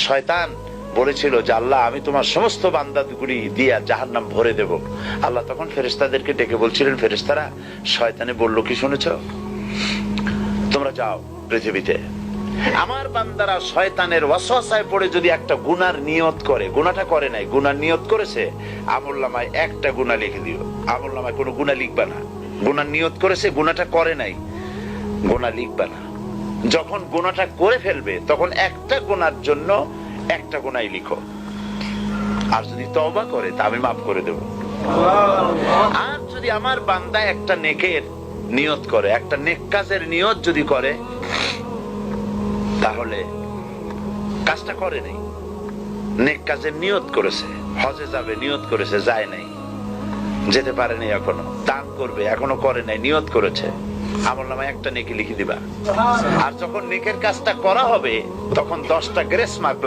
শয়তান বলেছিল যে আল্লাহ আমি তোমার সমস্ত বান্দাগুলি দিয়া জাহান্নাম ভরে দেব। আল্লাহ তখন ফেরেশতাদেরকে ডেকে বলছিলেন, ফেরেশতারা শয়তানে বললো কি শুনেছো? তোমরা যাও পৃথিবীতে, আমার বান্দারা শয়তানের ওয়াসওয়াসায় পড়ে যদি একটা গুনার নিয়ত করে, গুনাহটা করে নাই, গুনার নিয়ত করেছে, আমলনামায় একটা গুনাহ লিখে দিও। আমলনামায় কোনো গুনাহ লিখবা না। গুনার নিয়ত করেছে, গুনাহটা করে নাই, গুনাহ লিখবা না। যখন গুনাহটা করে ফেলবে তখন একটা গুনার জন্য একটা গুনাহ লিখো, আর যদি তওবা করে তা আমি মাফ করে দেব। আর যদি আমার বান্দা একটা নেকের নিয়ত করে, একটা নেক কাজের নিয়ত যদি করে, তাহলে কাজটা করে নাই, নেক কাজের নিয়ত করেছে, হজে যাবে নিয়ত করেছে, যায় নাই, যেতে পারেনি, এখনো দান করবে এখনো করে নাই, নিয়ত করেছে, আমলনামায় একটা নেকি লিখে দিবা। আর যখন নেকের কাজটা করা হবে তখন 10টা গ্রেস মার্ক